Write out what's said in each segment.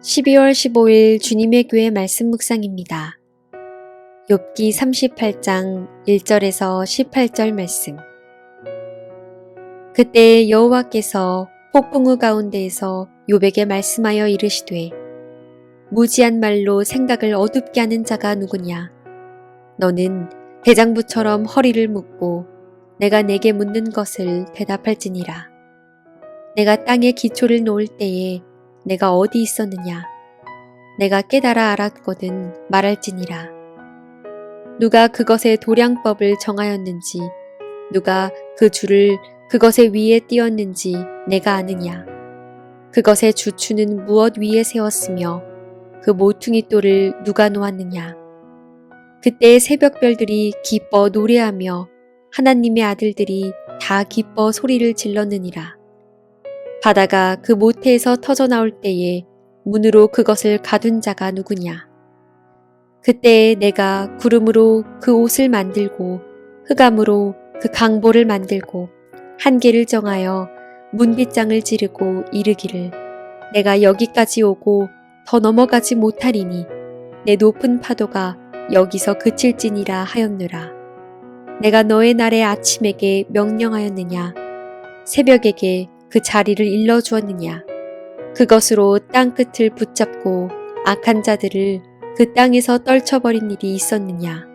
12월 15일 주님의 교회 말씀 묵상입니다. 욥기 38장 1절에서 18절 말씀. 그때 여호와께서 폭풍우 가운데에서 욥에게 말씀하여 이르시되 무지한 말로 생각을 어둡게 하는 자가 누구냐? 너는 대장부처럼 허리를 묶고 내가 내게 묻는 것을 대답할지니라. 내가 땅에 기초를 놓을 때에 내가 어디 있었느냐? 내가 깨달아 알았거든 말할지니라. 누가 그것의 도량법을 정하였는지, 누가 그 줄을 그것의 위에 띄었는지 내가 아느냐? 그것의 주추는 무엇 위에 세웠으며 그 모퉁이 돌을 누가 놓았느냐? 그때 새벽별들이 기뻐 노래하며 하나님의 아들들이 다 기뻐 소리를 질렀느니라. 바다가 그 모태에서 터져 나올 때에 문으로 그것을 가둔 자가 누구냐? 그때에 내가 구름으로 그 옷을 만들고 흑암으로 그 강보를 만들고 한계를 정하여 문빗장을 지르고 이르기를 내가 여기까지 오고 더 넘어가지 못하리니 내 높은 파도가 여기서 그칠지니라 하였느라. 내가 너의 날의 아침에게 명령하였느냐? 새벽에게 그 자리를 일러주었느냐? 그것으로 땅끝을 붙잡고 악한 자들을 그 땅에서 떨쳐버린 일이 있었느냐?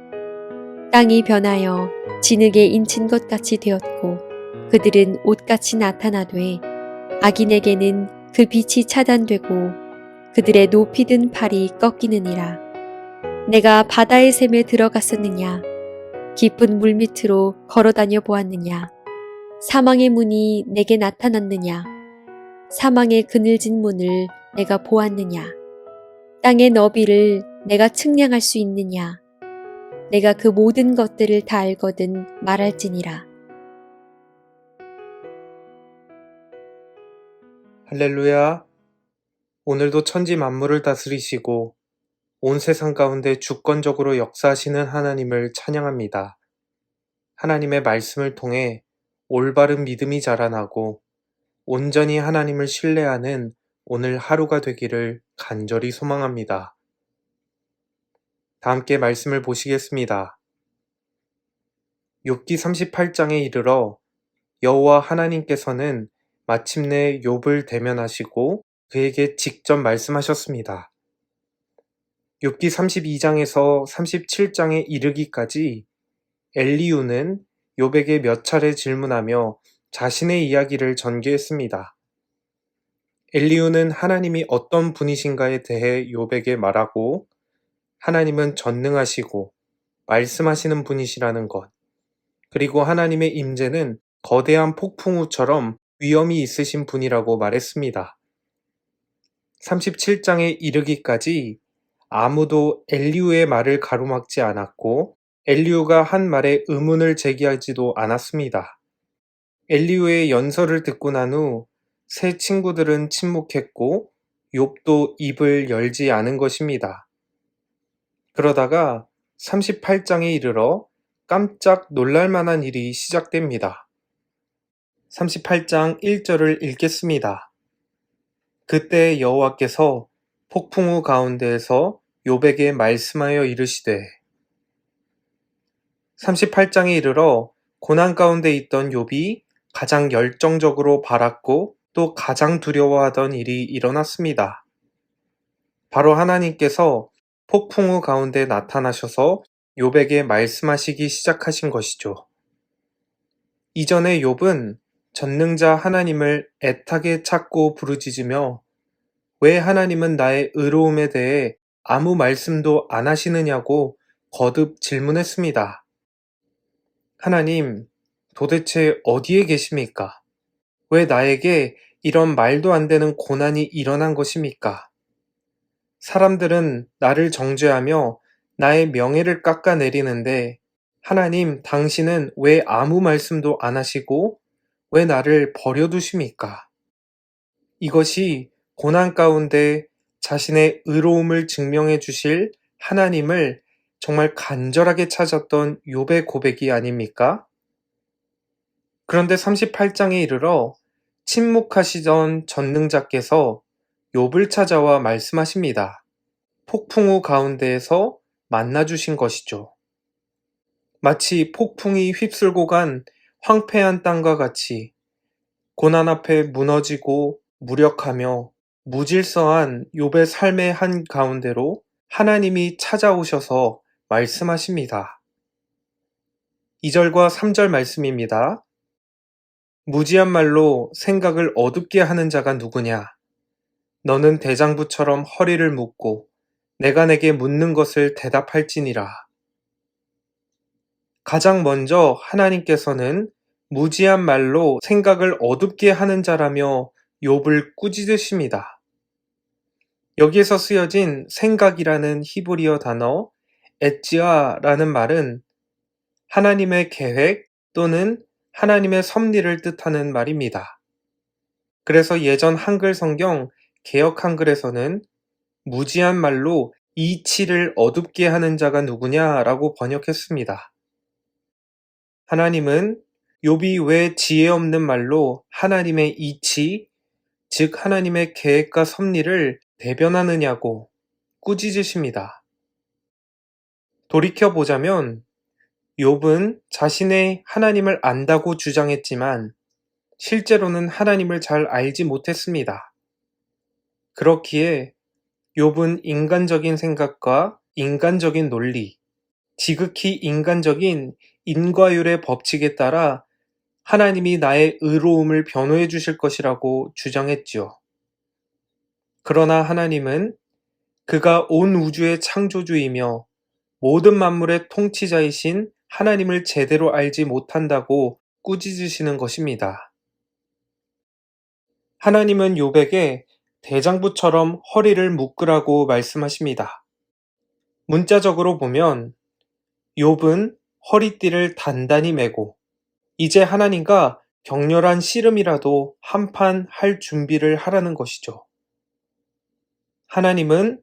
땅이 변하여 진흙에 인친 것 같이 되었고 그들은 옷같이 나타나되 악인에게는 그 빛이 차단되고 그들의 높이 든 팔이 꺾이느니라. 내가 바다의 샘에 들어갔었느냐? 깊은 물 밑으로 걸어다녀 보았느냐? 사망의 문이 내게 나타났느냐? 사망의 그늘진 문을 내가 보았느냐? 땅의 너비를 내가 측량할 수 있느냐? 내가 그 모든 것들을 다 알거든 말할지니라. 할렐루야. 오늘도 천지 만물을 다스리시고 온 세상 가운데 주권적으로 역사하시는 하나님을 찬양합니다. 하나님의 말씀을 통해 올바른 믿음이 자라나고 온전히 하나님을 신뢰하는 오늘 하루가 되기를 간절히 소망합니다. 다 함께 말씀을 보시겠습니다. 욥기 38장에 이르러 여호와 하나님께서는 마침내 욥을 대면하시고 그에게 직접 말씀하셨습니다. 욥기 32장에서 37장에 이르기까지 엘리후는 욥에게 몇 차례 질문하며 자신의 이야기를 전개했습니다. 엘리후는 하나님이 어떤 분이신가에 대해 욥에게 말하고 하나님은 전능하시고 말씀하시는 분이시라는 것, 그리고 하나님의 임재는 거대한 폭풍우처럼 위엄이 있으신 분이라고 말했습니다. 37장에 이르기까지 아무도 엘리후의 말을 가로막지 않았고 엘리후가 한 말에 의문을 제기하지도 않았습니다. 엘리후의 연설을 듣고 난 후 세 친구들은 침묵했고 욥도 입을 열지 않은 것입니다. 그러다가 38장에 이르러 깜짝 놀랄만한 일이 시작됩니다. 38장 1절을 읽겠습니다. 그때 여호와께서 폭풍우 가운데에서 욥에게 말씀하여 이르시되 38장에 이르러 고난 가운데 있던 욥이 가장 열정적으로 바랐고 또 가장 두려워하던 일이 일어났습니다. 바로 하나님께서 폭풍우 가운데 나타나셔서 욥에게 말씀하시기 시작하신 것이죠. 이전에 욥은 전능자 하나님을 애타게 찾고 부르짖으며 왜 하나님은 나의 의로움에 대해 아무 말씀도 안 하시느냐고 거듭 질문했습니다. 하나님, 도대체 어디에 계십니까? 왜 나에게 이런 말도 안 되는 고난이 일어난 것입니까? 사람들은 나를 정죄하며 나의 명예를 깎아내리는데 하나님, 당신은 왜 아무 말씀도 안 하시고 왜 나를 버려두십니까? 이것이 고난 가운데 자신의 의로움을 증명해 주실 하나님을 정말 간절하게 찾았던 욥의 고백이 아닙니까? 그런데 38장에 이르러 침묵하시던 전능자께서 욥을 찾아와 말씀하십니다. 폭풍 우 가운데에서 만나주신 것이죠. 마치 폭풍이 휩쓸고 간 황폐한 땅과 같이 고난 앞에 무너지고 무력하며 무질서한 욥의 삶의 한 가운데로 하나님이 찾아오셔서 말씀하십니다. 2절과 3절 말씀입니다. 무지한 말로 생각을 어둡게 하는 자가 누구냐? 너는 대장부처럼 허리를 묶고 내가 내게 묻는 것을 대답할지니라. 가장 먼저 하나님께서는 무지한 말로 생각을 어둡게 하는 자라며 욥을 꾸짖으십니다. 여기에서 쓰여진 생각이라는 히브리어 단어 엣지아라는 말은 하나님의 계획 또는 하나님의 섭리를 뜻하는 말입니다. 그래서 예전 한글 성경 개역 한글에서는 무지한 말로 이치를 어둡게 하는 자가 누구냐라고 번역했습니다. 하나님은 욥이 왜 지혜 없는 말로 하나님의 이치, 즉 하나님의 계획과 섭리를 대변하느냐고 꾸짖으십니다. 돌이켜보자면 욥은 자신의 하나님을 안다고 주장했지만 실제로는 하나님을 잘 알지 못했습니다. 그렇기에 욥은 인간적인 생각과 인간적인 논리, 지극히 인간적인 인과율의 법칙에 따라 하나님이 나의 의로움을 변호해 주실 것이라고 주장했지요. 그러나 하나님은 그가 온 우주의 창조주이며 모든 만물의 통치자이신 하나님을 제대로 알지 못한다고 꾸짖으시는 것입니다. 하나님은 욥에게 대장부처럼 허리를 묶으라고 말씀하십니다. 문자적으로 보면 욥은 허리띠를 단단히 메고 이제 하나님과 격렬한 씨름이라도 한판 할 준비를 하라는 것이죠. 하나님은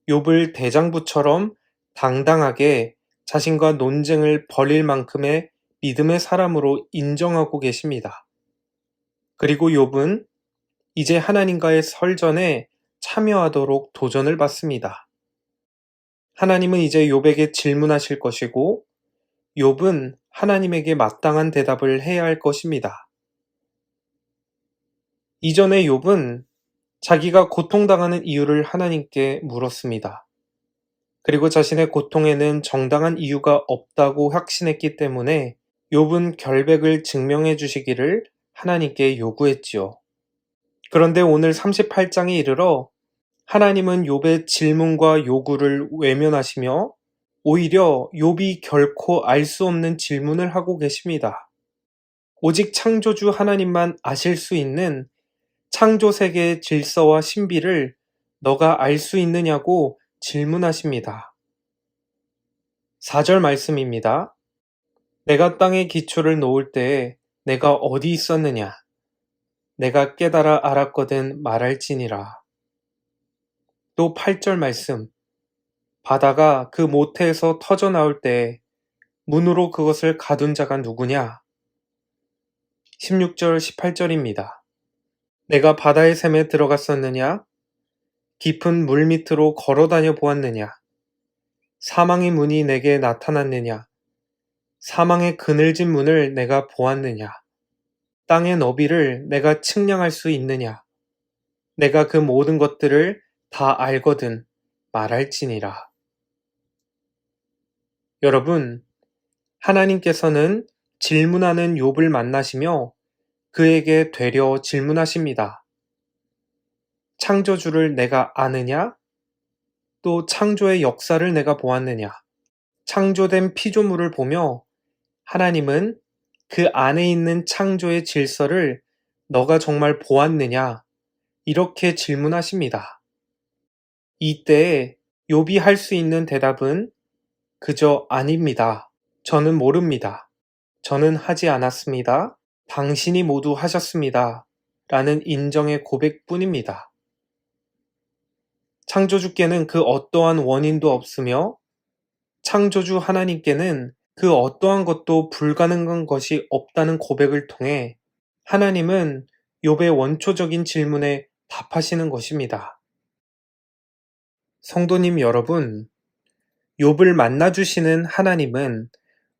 욥을 대장부처럼 당당하게 자신과 논쟁을 벌일 만큼의 믿음의 사람으로 인정하고 계십니다. 그리고 욥은 이제 하나님과의 설전에 참여하도록 도전을 받습니다. 하나님은 이제 욥에게 질문하실 것이고 욥은 하나님에게 마땅한 대답을 해야 할 것입니다. 이전에 욥은 자기가 고통당하는 이유를 하나님께 물었습니다. 그리고 자신의 고통에는 정당한 이유가 없다고 확신했기 때문에 욥은 결백을 증명해 주시기를 하나님께 요구했지요. 그런데 오늘 38장에 이르러 하나님은 욥의 질문과 요구를 외면하시며 오히려 욥이 결코 알 수 없는 질문을 하고 계십니다. 오직 창조주 하나님만 아실 수 있는 창조 세계의 질서와 신비를 너가 알 수 있느냐고 질문하십니다. 4절 말씀입니다. 내가 땅에 기초를 놓을 때에 내가 어디 있었느냐? 내가 깨달아 알았거든 말할지니라. 또 8절 말씀. 바다가 그 모태에서 터져 나올 때에 문으로 그것을 가둔 자가 누구냐? 16절 18절입니다. 내가 바다의 샘에 들어갔었느냐? 깊은 물 밑으로 걸어 다녀 보았느냐? 사망의 문이 내게 나타났느냐? 사망의 그늘진 문을 내가 보았느냐? 땅의 너비를 내가 측량할 수 있느냐? 내가 그 모든 것들을 다 알거든 말할지니라. 여러분, 하나님께서는 질문하는 욥을 만나시며 그에게 되려 질문하십니다. 창조주를 내가 아느냐? 또 창조의 역사를 내가 보았느냐? 창조된 피조물을 보며 하나님은 그 안에 있는 창조의 질서를 너가 정말 보았느냐? 이렇게 질문하십니다. 이때에 욥이 할 수 있는 대답은 그저 아닙니다. 저는 모릅니다. 저는 하지 않았습니다. 당신이 모두 하셨습니다. 라는 인정의 고백뿐입니다. 창조주께는 그 어떠한 원인도 없으며 창조주 하나님께는 그 어떠한 것도 불가능한 것이 없다는 고백을 통해 하나님은 욥의 원초적인 질문에 답하시는 것입니다. 성도님 여러분, 욥을 만나주시는 하나님은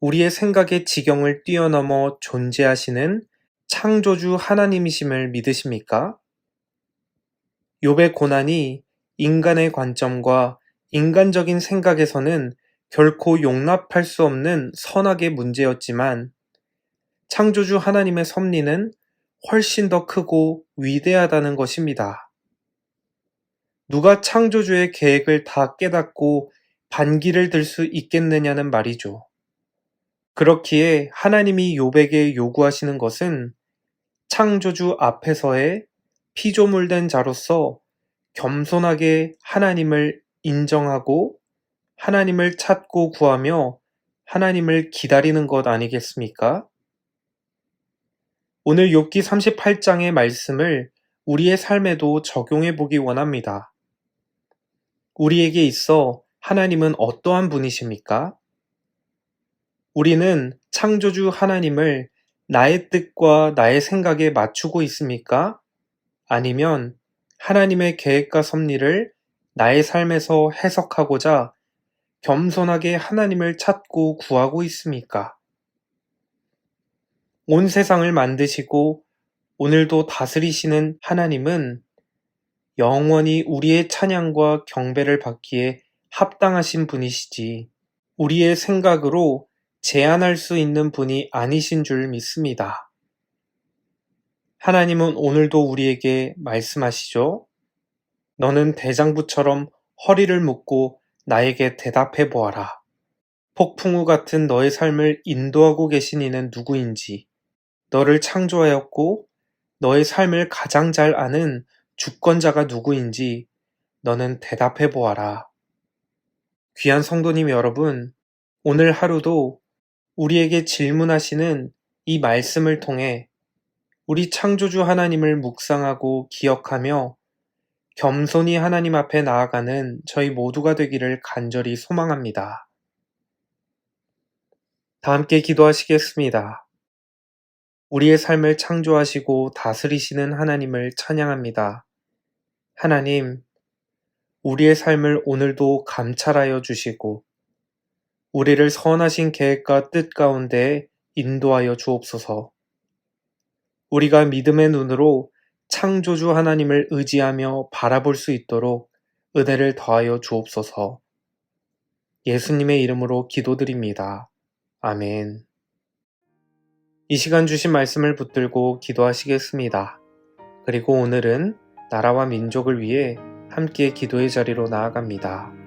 우리의 생각의 지경을 뛰어넘어 존재하시는 창조주 하나님이심을 믿으십니까? 욥의 고난이 인간의 관점과 인간적인 생각에서는 결코 용납할 수 없는 선악의 문제였지만 창조주 하나님의 섭리는 훨씬 더 크고 위대하다는 것입니다. 누가 창조주의 계획을 다 깨닫고 반기를 들 수 있겠느냐는 말이죠. 그렇기에 하나님이 욥에게 요구하시는 것은 창조주 앞에서의 피조물된 자로서 겸손하게 하나님을 인정하고 하나님을 찾고 구하며 하나님을 기다리는 것 아니겠습니까? 오늘 욥기 38장의 말씀을 우리의 삶에도 적용해 보기 원합니다. 우리에게 있어 하나님은 어떠한 분이십니까? 우리는 창조주 하나님을 나의 뜻과 나의 생각에 맞추고 있습니까? 아니면 하나님의 계획과 섭리를 나의 삶에서 해석하고자 겸손하게 하나님을 찾고 구하고 있습니까? 온 세상을 만드시고 오늘도 다스리시는 하나님은 영원히 우리의 찬양과 경배를 받기에 합당하신 분이시지 우리의 생각으로 제한할 수 있는 분이 아니신 줄 믿습니다. 하나님은 오늘도 우리에게 말씀하시죠. 너는 대장부처럼 허리를 묶고 나에게 대답해 보아라. 폭풍우 같은 너의 삶을 인도하고 계신 이는 누구인지, 너를 창조하였고 너의 삶을 가장 잘 아는 주권자가 누구인지 너는 대답해 보아라. 귀한 성도님 여러분, 오늘 하루도 우리에게 질문하시는 이 말씀을 통해 우리 창조주 하나님을 묵상하고 기억하며 겸손히 하나님 앞에 나아가는 저희 모두가 되기를 간절히 소망합니다. 다 함께 기도하시겠습니다. 우리의 삶을 창조하시고 다스리시는 하나님을 찬양합니다. 하나님, 우리의 삶을 오늘도 감찰하여 주시고 우리를 선하신 계획과 뜻 가운데 인도하여 주옵소서. 우리가 믿음의 눈으로 창조주 하나님을 의지하며 바라볼 수 있도록 은혜를 더하여 주옵소서. 예수님의 이름으로 기도드립니다. 아멘. 이 시간 주신 말씀을 붙들고 기도하시겠습니다. 그리고 오늘은 나라와 민족을 위해 함께 기도의 자리로 나아갑니다.